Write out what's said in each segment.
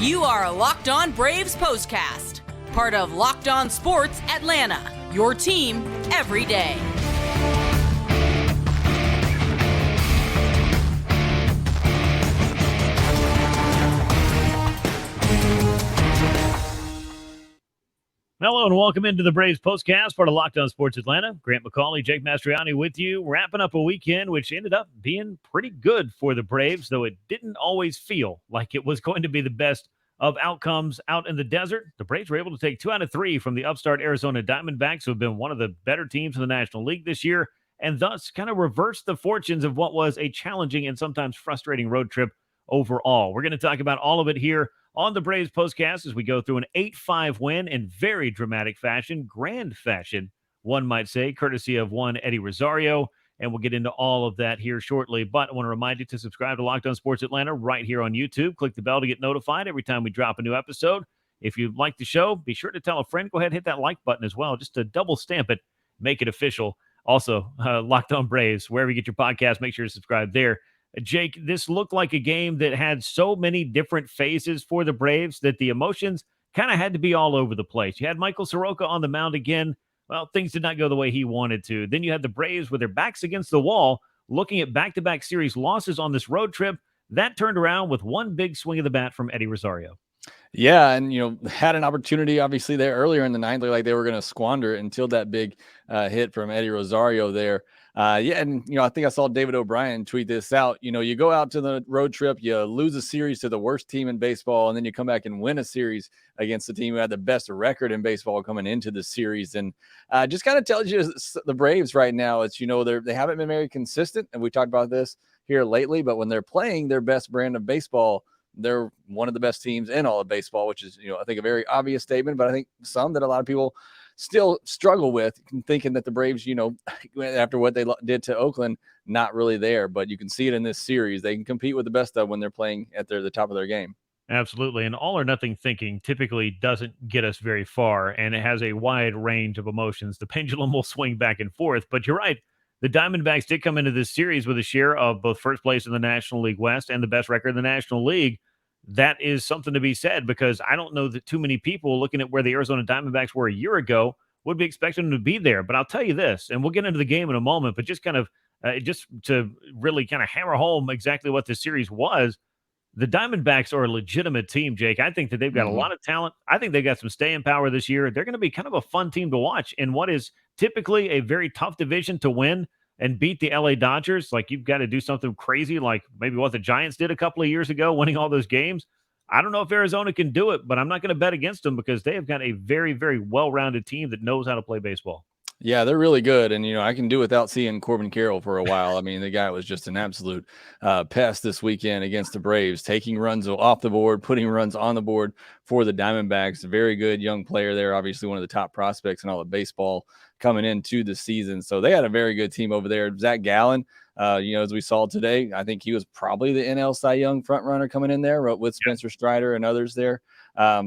You are Locked On Braves POSTCAST, part of Locked On Sports Atlanta, your team every day. Hello and welcome into the Braves POSTCAST, part of Locked On Sports Atlanta. Grant McAuley, Jake Mastroianni with you, wrapping up a weekend which ended up being pretty good for the Braves, though it didn't always feel like it was going to be the best of outcomes out in the desert. The Braves were able to take 2 out of 3 from the upstart Arizona Diamondbacks, who have been one of the better teams in the National League this year, and thus kind of reversed the fortunes of what was a challenging and sometimes frustrating road trip overall. We're going to talk about all of it here on the Braves POSTCAST as we go through an 8-5 win in very dramatic fashion, grand fashion, one might say, courtesy of one Eddie Rosario. And we'll get into all of that here shortly. But I want to remind you to subscribe to Locked On Sports Atlanta right here on YouTube. Click the bell to get notified every time we drop a new episode. If you like the show, be sure to tell a friend. Go ahead and hit that like button as well, just to double stamp it, make it official. Also, Locked On Braves, wherever you get your podcast, make sure to subscribe there. Jake, this looked like a game that had so many different phases for the Braves that the emotions kind of had to be all over the place. You had Michael Soroka on the mound again. Well, things did not go the way he wanted to. Then you had the Braves with their backs against the wall, looking at back-to-back series losses on this road trip. That turned around with one big swing of the bat from Eddie Rosario. Yeah, and had an opportunity obviously there earlier in the ninth, like they were going to squander it until that big hit from Eddie Rosario there. And I think I saw David O'Brien tweet this out. You go out to the road trip, you lose a series to the worst team in baseball, and then you come back and win a series against the team who had the best record in baseball coming into the series. And just kind of tells you the Braves right now, it's they haven't been very consistent, and we talked about this here lately. But when they're playing their best brand of baseball, they're one of the best teams in all of baseball, which is, I think a very obvious statement, but I think some that a lot of people still struggle with, thinking that the Braves, after what they did to Oakland, not really there. But you can see it in this series. They can compete with the best of when they're playing at the top of their game. Absolutely. And all or nothing thinking typically doesn't get us very far, and it has a wide range of emotions. The pendulum will swing back and forth, but you're right. The Diamondbacks did come into this series with a share of both first place in the National League West and the best record in the National League. That is something to be said, because I don't know that too many people looking at where the Arizona Diamondbacks were a year ago would be expecting them to be there. But I'll tell you this, and we'll get into the game in a moment, but just kind of just to really kind of hammer home exactly what this series was, the Diamondbacks are a legitimate team, Jake. I think that they've got a lot of talent. I think they've got some staying power this year. They're going to be kind of a fun team to watch in what is typically a very tough division to win and beat the LA Dodgers. Like, you've got to do something crazy, like maybe what the Giants did a couple of years ago, winning all those games. I don't know if Arizona can do it, but I'm not going to bet against them because they have got a very, very well-rounded team that knows how to play baseball. Yeah, they're really good. And, I can do without seeing Corbin Carroll for a while. I mean, the guy was just an absolute pest this weekend against the Braves, taking runs off the board, putting runs on the board for the Diamondbacks. Very good young player there, obviously one of the top prospects in all of baseball coming into the season. So they had a very good team over there. Zach Gallen, as we saw today, I think he was probably the NL Cy Young front runner coming in there with Spencer Strider and others there. A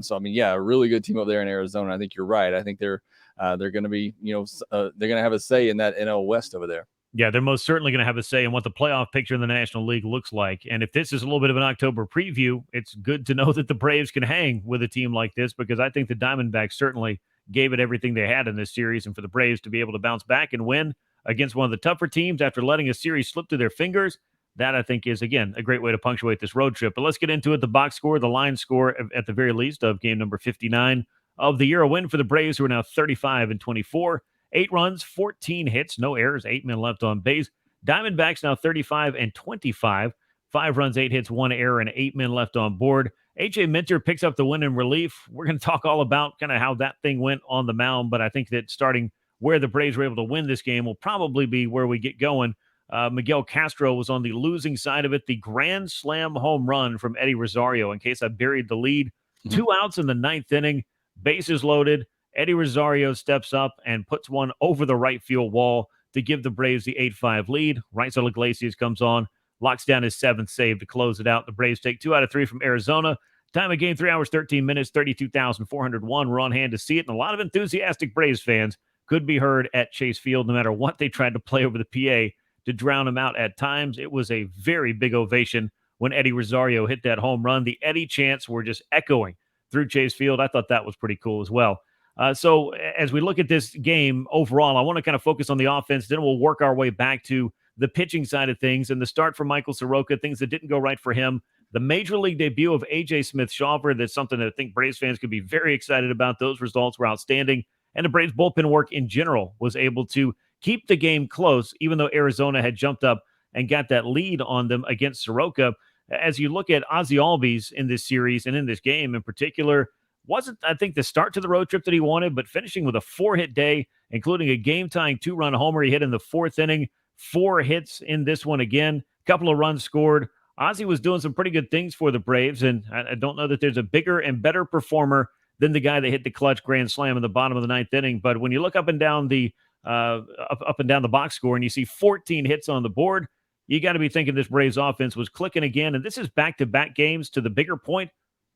really good team over there in Arizona. I think you're right. I think they're going to be, they're going to have a say in that NL West over there. Yeah, they're most certainly going to have a say in what the playoff picture in the National League looks like. And if this is a little bit of an October preview, it's good to know that the Braves can hang with a team like this, because I think the Diamondbacks certainly gave it everything they had in this series. And for the Braves to be able to bounce back and win against one of the tougher teams after letting a series slip through their fingers, that I think is, again, a great way to punctuate this road trip. But let's get into it. The box score, the line score at the very least of game number 59 of the year. A win for the Braves, who are now 35-24. 8 runs, 14 hits, no errors, 8 men left on base. Diamondbacks now 35-25. 5 runs, 8 hits, 1 error, and 8 men left on board. AJ Minter picks up the win in relief. We're going to talk all about kind of how that thing went on the mound, but I think that starting where the Braves were able to win this game will probably be where we get going. Miguel Castro was on the losing side of it. The grand slam home run from Eddie Rosario, in case I buried the lead. 2 outs in the 9th inning, bases loaded. Eddie Rosario steps up and puts one over the right field wall to give the Braves the 8-5 lead. Raisel Iglesias comes on, locks down his 7th save to close it out. The Braves take 2 out of 3 from Arizona. Time of game, 3 hours, 13 minutes, 32,401. We're on hand to see it, and a lot of enthusiastic Braves fans could be heard at Chase Field no matter what they tried to play over the PA to drown them out at times. It was a very big ovation when Eddie Rosario hit that home run. The Eddie chants were just echoing through Chase Field. I thought that was pretty cool as well. So as we look at this game overall, I want to kind of focus on the offense. Then we'll work our way back to the pitching side of things and the start for Michael Soroka, things that didn't go right for him. The major league debut of AJ Smith Shawver, that's something that I think Braves fans could be very excited about. Those results were outstanding. And the Braves bullpen work in general was able to keep the game close, even though Arizona had jumped up and got that lead on them against Soroka. As you look at Ozzie Albies in this series and in this game in particular, wasn't, I think, the start to the road trip that he wanted, but finishing with a 4-hit day, including a game-tying 2-run homer he hit in the 4th inning, 4 hits in this one again, a couple of runs scored. Ozzie was doing some pretty good things for the Braves, and I don't know that there's a bigger and better performer than the guy that hit the clutch grand slam in the bottom of the 9th inning. But when you look up and down the box score and you see 14 hits on the board, you got to be thinking this Braves offense was clicking again. And this is back-to-back games, to the bigger point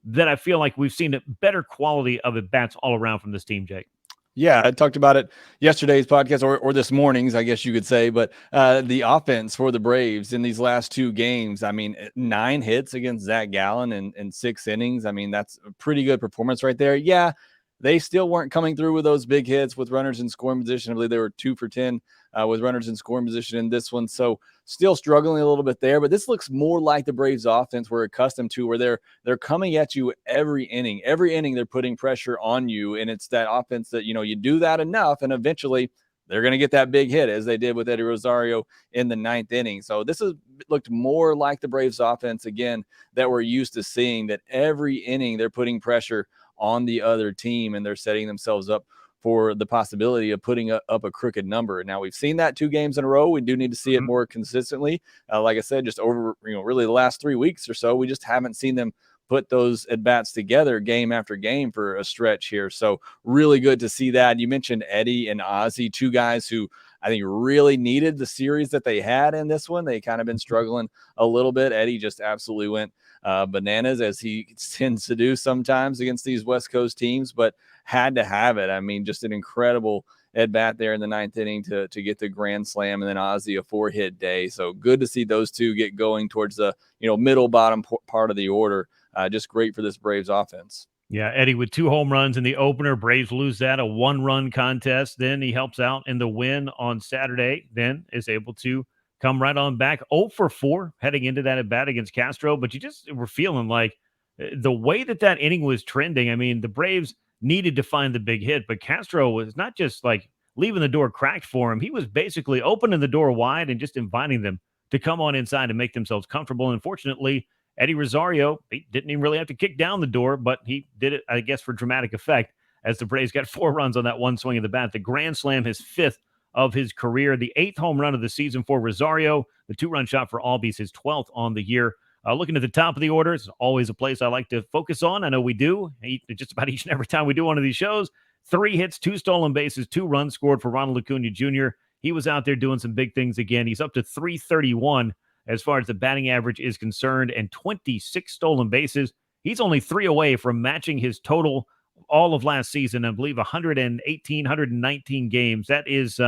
that I feel like we've seen a better quality of at-bats all around from this team, Jake. Yeah, I talked about it yesterday's podcast or this morning's, I guess you could say. But the offense for the Braves in these last 2 games, I mean, 9 hits against Zach Gallen in 6 innings. I mean, that's a pretty good performance right there. Yeah, they still weren't coming through with those big hits with runners in scoring position. I believe they were 2 for 10 with runners in scoring position in this one. So still struggling a little bit there. But this looks more like the Braves offense we're accustomed to, where they're coming at you every inning. Every inning they're putting pressure on you. And it's that offense that, you do that enough, and eventually they're going to get that big hit, as they did with Eddie Rosario in the 9th inning. So this has looked more like the Braves offense, again, that we're used to seeing, that every inning they're putting pressure on the other team, and they're setting themselves up for the possibility of putting up a crooked number. Now, we've seen that 2 games in a row. We do need to see it more consistently. Like I said, just over, really the last 3 weeks or so, we just haven't seen them put those at-bats together game after game for a stretch here. So really good to see that. You mentioned Eddie and Ozzie, 2 guys who I think really needed the series that they had in this one. They kind of been struggling a little bit. Eddie just absolutely went bananas, as he tends to do sometimes against these West Coast teams, but had to have it. I mean, just an incredible at bat there in the 9th inning to get the grand slam, and then Ozzie a 4-hit day. So good to see those 2 get going towards the middle bottom part of the order. Just great for this Braves offense. Yeah, Eddie with 2 home runs in the opener. Braves lose that, a 1-run contest. Then he helps out in the win on Saturday, then is able to come right on back. 0 for 4 heading into that at-bat against Castro. But you just were feeling like the way that inning was trending, I mean, the Braves needed to find the big hit, but Castro was not just like leaving the door cracked for him. He was basically opening the door wide and just inviting them to come on inside and make themselves comfortable. And fortunately, Eddie Rosario, he didn't even really have to kick down the door, but he did it, I guess, for dramatic effect, as the Braves got 4 runs on that one swing of the bat. The grand slam, his 5th of his career, the 8th home run of the season for Rosario, the 2-run shot for Albies, his 12th on the year. Looking at the top of the order, it's always a place I like to focus on. I know we do, just about each and every time we do one of these shows. 3 hits, 2 stolen bases, 2 runs scored for Ronald Acuna Jr. He was out there doing some big things again. He's up to .331 as far as the batting average is concerned, and 26 stolen bases. He's only 3 away from matching his total all of last season. I believe 118, 119 games. That is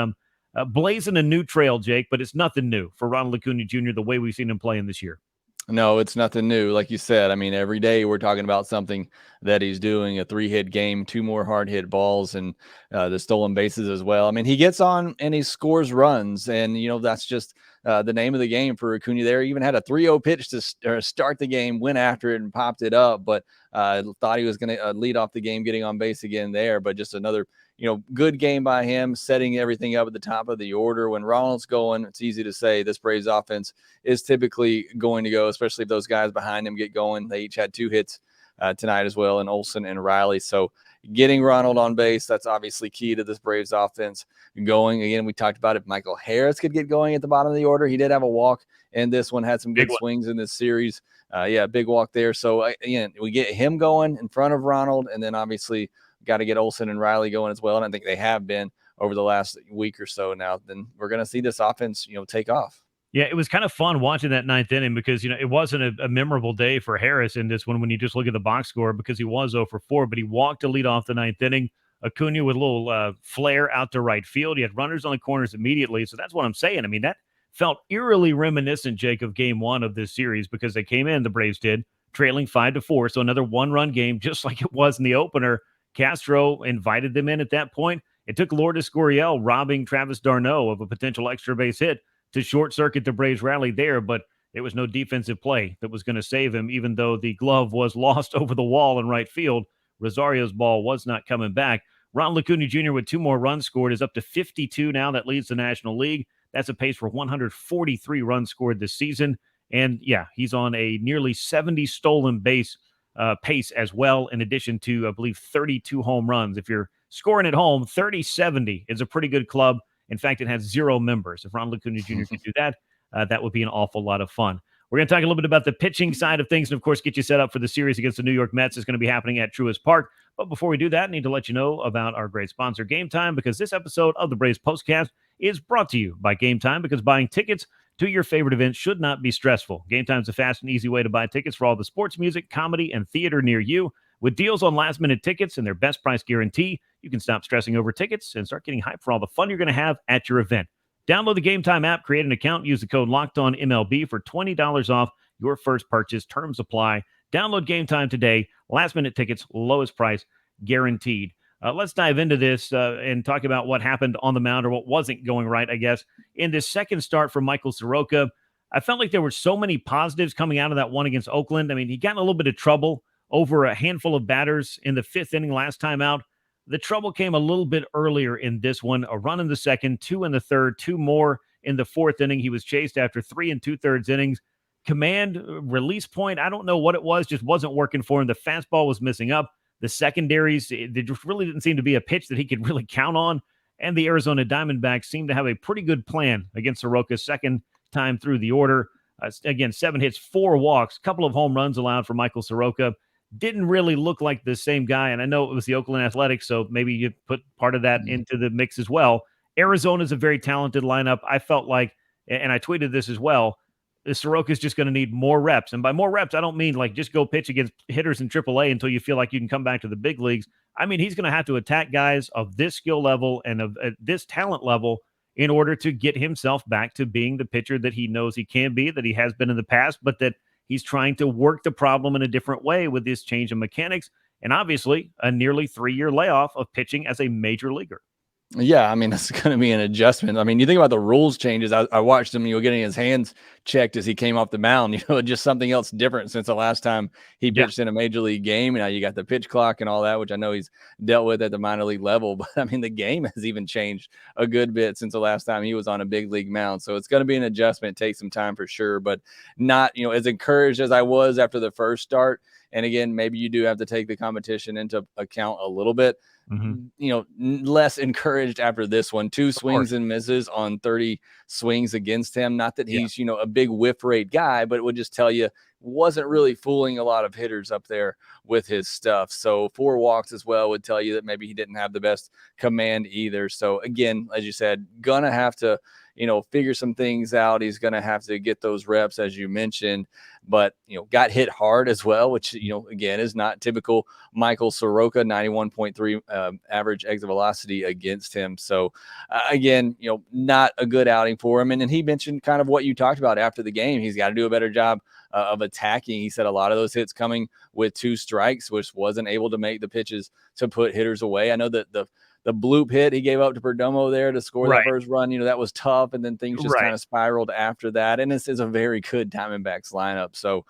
blazing a new trail, Jake, but it's nothing new for Ronald Acuna Jr. the way we've seen him playing this year. No, it's nothing new. Like you said, I mean, every day we're talking about something that he's doing, a 3-hit game, 2 more hard hit balls, and the stolen bases as well. I mean, he gets on and he scores runs, and, that's just the name of the game for Acuna there. He even had a 3-0 pitch to start the game, went after it and popped it up, but thought he was going to lead off the game getting on base again there. But just another, good game by him, setting everything up at the top of the order. When Ronald's going, it's easy to say this Braves offense is typically going to go, especially if those guys behind him get going. They each had 2 hits tonight as well, and Olsen and Riley. So getting Ronald on base, that's obviously key to this Braves offense going. Again, we talked about if Michael Harris could get going at the bottom of the order. He did have a walk, and this one had some good swings in this series. Big walk there. So, again, we get him going in front of Ronald, and then obviously got to get Olsen and Riley going as well. And I think they have been over the last week or so now. Then we're going to see this offense, take off. Yeah, it was kind of fun watching that 9th inning because, it wasn't a memorable day for Harris in this one when you just look at the box score, because he was 0 for 4, but he walked to lead off the 9th inning. Acuna with a little flare out to right field. He had runners on the corners immediately. So that's what I'm saying. I mean, felt eerily reminiscent, Jake, of game one of this series because they came in, the Braves did, trailing 5-4. So another one-run game, just like it was in the opener. Castro invited them in at that point. It took Lourdes Gurriel robbing Travis d'Arnaud of a potential extra base hit to short-circuit the Braves rally there, but there was no defensive play that was going to save him, even though the glove was lost over the wall in right field. Rosario's ball was not coming back. Ron Acuna Jr. with 2 more runs scored is up to 52 now. That leads the National League. That's a pace for 143 runs scored this season. And yeah, he's on a nearly 70 stolen base pace as well, in addition to, I believe, 32 home runs. If you're scoring at home, 30-70 is a pretty good club. In fact, it has 0 members. If Ron Acuna Jr. could do that, that would be an awful lot of fun. We're going to talk a little bit about the pitching side of things and, of course, get you set up for the series against the New York Mets. It's going to be happening at Truist Park. But before we do that, I need to let you know about our great sponsor, Game Time, because this episode of the Braves Postcast is brought to you by Game Time, because buying tickets to your favorite events should not be stressful. Game Time is a fast and easy way to buy tickets for all the sports, music, comedy, and theater near you. With deals on last-minute tickets and their best price guarantee, you can stop stressing over tickets and start getting hyped for all the fun you're going to have at your event. Download the Game Time app, create an account, use the code LOCKEDONMLB for $20 off your first purchase. Terms apply. Download Game Time today. Last-minute tickets, lowest price, guaranteed. Let's dive into this and talk about what happened on the mound, or what wasn't going right, I guess, in this second start for Michael Soroka. I felt like there were so many positives coming out of that one against Oakland. I mean, he got in a little bit of trouble over a handful of batters in the 5th inning last time out. The trouble came a little bit earlier in this one. A run in the 2nd, 2 in the 3rd, 2 more in the 4th inning. He was chased after 3 2/3 innings. Command, release point, I don't know what it was, just wasn't working for him. The fastball was missing up. The secondaries, there just really didn't seem to be a pitch that he could really count on. And the Arizona Diamondbacks seemed to have a pretty good plan against Soroka's second time through the order. Again, 7 hits, 4 walks, couple of home runs allowed for Michael Soroka. Didn't really look like the same guy. And I know it was the Oakland Athletics, so maybe you put part of that into the mix as well. Arizona's a very talented lineup. I felt like, and I tweeted this as well, Soroka's just going to need more reps. And by more reps, I don't mean like just go pitch against hitters in AAA until you feel like you can come back to the big leagues. I mean, he's going to have to attack guys of this skill level and of this talent level in order to get himself back to being the pitcher that he knows he can be, that he has been in the past, but that he's trying to work the problem in a different way with this change in mechanics. And obviously a nearly 3-year layoff of pitching as a major leaguer. Yeah, I mean, that's going to be an adjustment. I mean, you think about the rules changes. I watched him, getting his hands checked as he came off the mound, just something else different since the last time he pitched in a major league game. And now you got the pitch clock and all that, which I know he's dealt with at the minor league level. But I mean, the game has even changed a good bit since the last time he was on a big league mound. So it's going to be an adjustment, take some time for sure, but not, as encouraged as I was after the first start. And again, maybe you do have to take the competition into account a little bit. Less encouraged after this one. 2 swings and misses on 30 swings against him. Not that he's, a big whiff rate guy, but it would just tell you wasn't really fooling a lot of hitters up there with his stuff. So 4 walks as well would tell you that maybe he didn't have the best command either. So again, as you said, gonna have to, figure some things out. He's going to have to get those reps, as you mentioned, but, got hit hard as well, which, again, is not typical Michael Soroka, 91.3 average exit velocity against him. So, again, not a good outing for him. And then he mentioned kind of what you talked about after the game. He's got to do a better job of attacking. He said a lot of those hits coming with 2 strikes, which wasn't able to make the pitches to put hitters away. I know that the bloop hit he gave up to Perdomo there to score that first run, that was tough. And then things just kind of spiraled after that. And this is a very good Diamondbacks lineup. So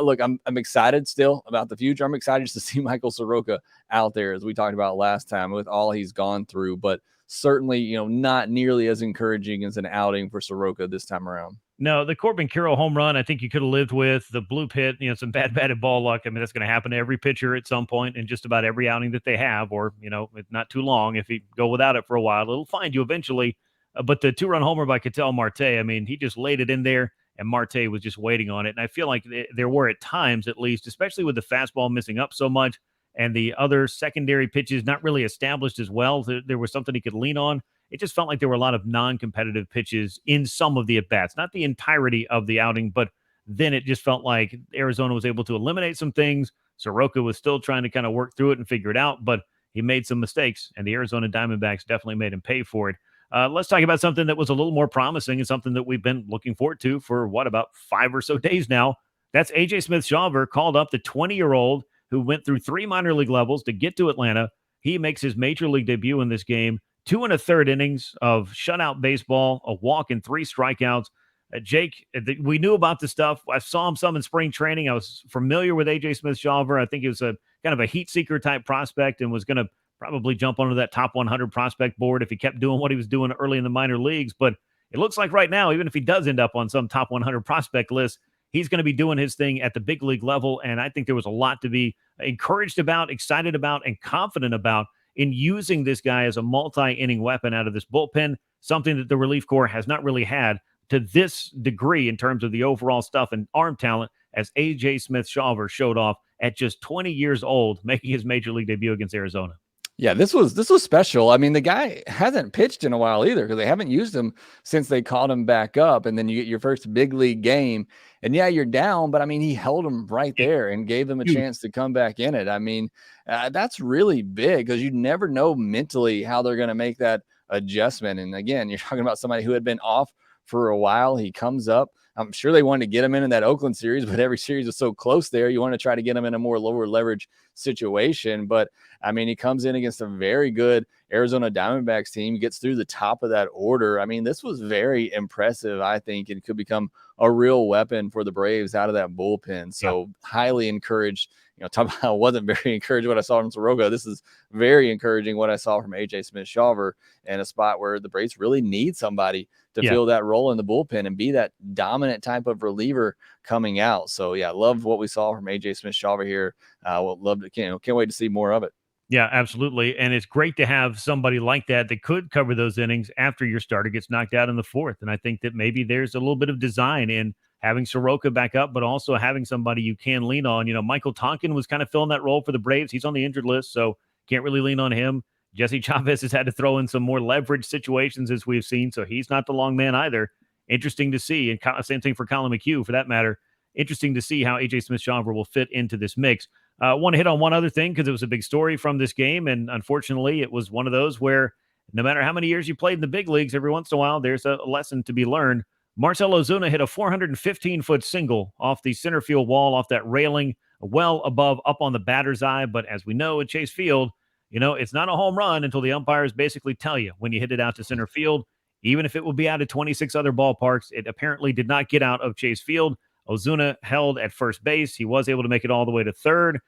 look, I'm excited still about the future. I'm excited just to see Michael Soroka out there, as we talked about last time, with all he's gone through, but certainly, not nearly as encouraging as an outing for Soroka this time around. No, the Corbin Carroll home run, I think you could have lived with. The bloop hit, some bad batted ball luck. I mean, that's going to happen to every pitcher at some point in just about every outing that they have, or, it's not too long. If you go without it for a while, it'll find you eventually. But the 2-run homer by Ketel Marte, I mean, he just laid it in there, and Marte was just waiting on it. And I feel like there were at times, at least, especially with the fastball missing up so much and the other secondary pitches not really established as well, there was something he could lean on. It just felt like there were a lot of non-competitive pitches in some of the at-bats, not the entirety of the outing, but then it just felt like Arizona was able to eliminate some things. Soroka was still trying to kind of work through it and figure it out, but he made some mistakes, and the Arizona Diamondbacks definitely made him pay for it. Let's talk about something that was a little more promising and something that we've been looking forward to for about 5 or so days now. That's AJ Smith Shawver called up, the 20-year-old who went through 3 minor league levels to get to Atlanta. He makes his major league debut in this game. 2 1/3 innings of shutout baseball, a walk and 3 strikeouts. Jake, we knew about the stuff. I saw him some in spring training. I was familiar with AJ Smith Shawver. I think he was a kind of a heat seeker type prospect and was going to probably jump onto that top 100 prospect board if he kept doing what he was doing early in the minor leagues. But it looks like right now, even if he does end up on some top 100 prospect list, he's going to be doing his thing at the big league level. And I think there was a lot to be encouraged about, excited about, and confident about in using this guy as a multi-inning weapon out of this bullpen, something that the relief corps has not really had to this degree in terms of the overall stuff and arm talent, as AJ Smith Shawver showed off at just 20 years old, making his major league debut against Arizona. Yeah, this was special. I mean, the guy hasn't pitched in a while either because they haven't used him since they called him back up. And then you get your first big league game. And yeah, you're down, but I mean, he held him right there and gave them a chance to come back in it. I mean, that's really big because you never know mentally how they're going to make that adjustment. And again, you're talking about somebody who had been off for a while. He comes up. I'm sure they wanted to get him in that Oakland series, but every series was so close there. You want to try to get him in a more lower leverage situation. But I mean, he comes in against a very good Arizona Diamondbacks team. He gets through the top of that order. I mean, this was very impressive, I think. It could become a real weapon for the Braves out of that bullpen. So highly encouraged. Talking about I wasn't very encouraged what I saw from Soroka. This is very encouraging what I saw from AJ Smith Shawver in a spot where the Braves really need somebody to fill that role in the bullpen and be that dominant type of reliever coming out. So yeah, love what we saw from AJ Smith Shawver here. We'll love to can't wait to see more of it. Yeah, absolutely. And it's great to have somebody like that could cover those innings after your starter gets knocked out in the 4th. And I think that maybe there's a little bit of design in having Soroka back up, but also having somebody you can lean on. Michael Tonkin was kind of filling that role for the Braves. He's on the injured list, so can't really lean on him. Jesse Chavez has had to throw in some more leverage situations as we've seen, so he's not the long man either. Interesting to see, and same thing for Colin McHugh for that matter. Interesting to see how AJ Smith Shawver will fit into this mix. I want to hit on one other thing because it was a big story from this game, and unfortunately, it was one of those where no matter how many years you played in the big leagues, every once in a while, there's a lesson to be learned. Marcell Ozuna hit a 415-foot single off the center field wall, off that railing, well above up on the batter's eye. But as we know at Chase Field, it's not a home run until the umpires basically tell you when you hit it out to center field. Even if it will be out of 26 other ballparks, it apparently did not get out of Chase Field. Ozuna held at first base. He was able to make it all the way to third,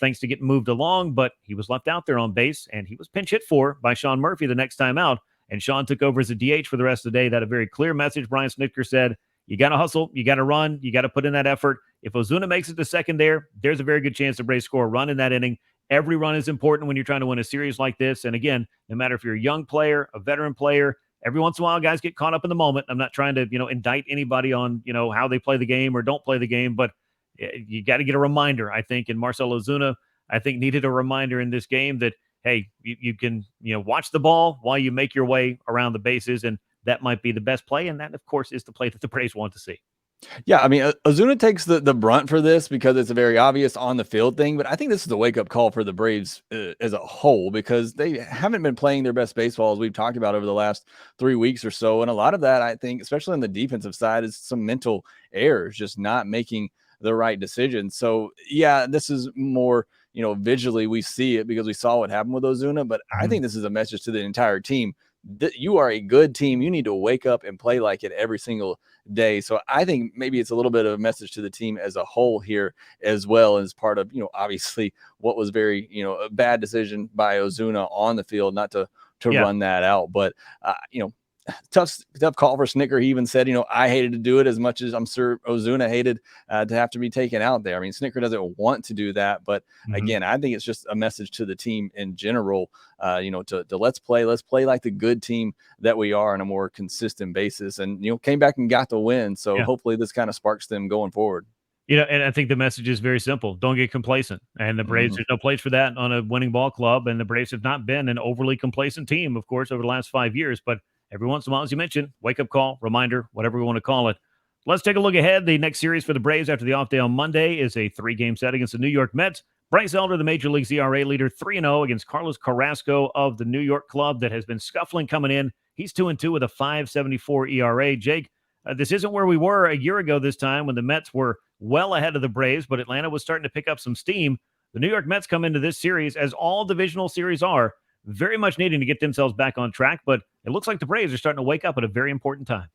thanks to getting moved along, but he was left out there on base, and he was pinch hit for by Sean Murphy the next time out. And Sean took over as a DH for the rest of the day. That a very clear message. Brian Snitker said, you got to hustle, you got to run, you got to put in that effort. If Ozuna makes it to second there's a very good chance the Braves score a run in that inning. Every run is important when you're trying to win a series like this. And again, no matter if you're a young player, a veteran player, every once in a while, guys get caught up in the moment. I'm not trying to, indict anybody on, how they play the game or don't play the game, but you got to get a reminder, I think. And Marcell Ozuna, I think, needed a reminder in this game that, hey, you can, watch the ball while you make your way around the bases, and that might be the best play. And that, of course, is the play that the Braves want to see. Yeah, I mean, Ozuna takes the brunt for this because it's a very obvious on the field thing, but I think this is a wake up call for the Braves as a whole because they haven't been playing their best baseball as we've talked about over the last 3 weeks or so. And a lot of that, I think, especially on the defensive side, is some mental errors, just not making the right decisions. So yeah, this is more, visually we see it because we saw what happened with Ozuna, but I think this is a message to the entire team that you are a good team. You need to wake up and play like it every single day. So I think maybe it's a little bit of a message to the team as a whole here as well, as part of, obviously what was very, a bad decision by Ozuna on the field, not to run that out. But, tough call for Snitker. He even said, I hated to do it as much as I'm sure Ozuna hated to have to be taken out there. I mean, Snitker doesn't want to do that, but again, I think it's just a message to the team in general, to let's play like the good team that we are on a more consistent basis, and, came back and got the win. So hopefully this kind of sparks them going forward. And I think the message is very simple. Don't get complacent. And the Braves, there's no place for that on a winning ball club. And the Braves have not been an overly complacent team, of course, over the last 5 years, but every once in a while, as you mentioned, wake-up call, reminder, whatever we want to call it. Let's take a look ahead. The next series for the Braves after the off day on Monday is a 3-game set against the New York Mets. Bryce Elder, the Major League ERA leader, 3-0 against Carlos Carrasco of the New York club that has been scuffling coming in. He's 2-2 with a 5.74 ERA. Jake, this isn't where we were a year ago this time when the Mets were well ahead of the Braves, but Atlanta was starting to pick up some steam. The New York Mets come into this series, as all divisional series are, very much needing to get themselves back on track, but it looks like the Braves are starting to wake up at a very important time.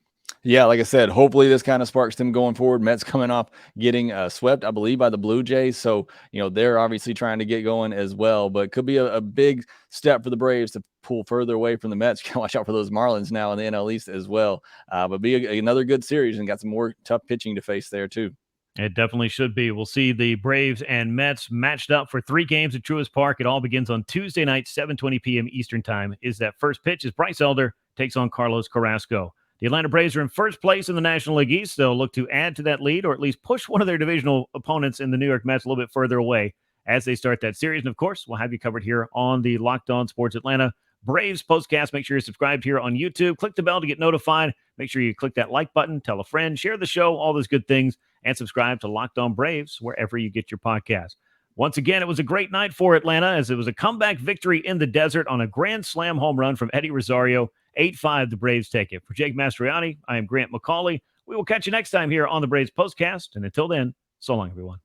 Yeah, like I said, hopefully this kind of sparks them going forward. Mets coming off getting swept, I believe, by the Blue Jays. So, they're obviously trying to get going as well, but could be a big step for the Braves to pull further away from the Mets. You can watch out for those Marlins now in the NL East as well. But be another good series and got some more tough pitching to face there too. It definitely should be. We'll see the Braves and Mets matched up for 3 games at Truist Park. It all begins on Tuesday night, 7:20 p.m. Eastern time. Is that first pitch as Bryce Elder takes on Carlos Carrasco. The Atlanta Braves are in first place in the National League East. They'll look to add to that lead or at least push one of their divisional opponents in the New York Mets a little bit further away as they start that series. And, of course, we'll have you covered here on the Locked On Sports Atlanta Braves Postcast. Make sure you're subscribed here on YouTube. Click the bell to get notified. Make sure you click that like button, tell a friend, share the show, all those good things, and subscribe to Locked On Braves wherever you get your podcast. Once again, it was a great night for Atlanta as it was a comeback victory in the desert on a grand slam home run from Eddie Rosario. 8-5, the Braves take it. For Jake Mastroianni, I am Grant McAuley. We will catch you next time here on the Braves Postcast. And until then, so long, everyone.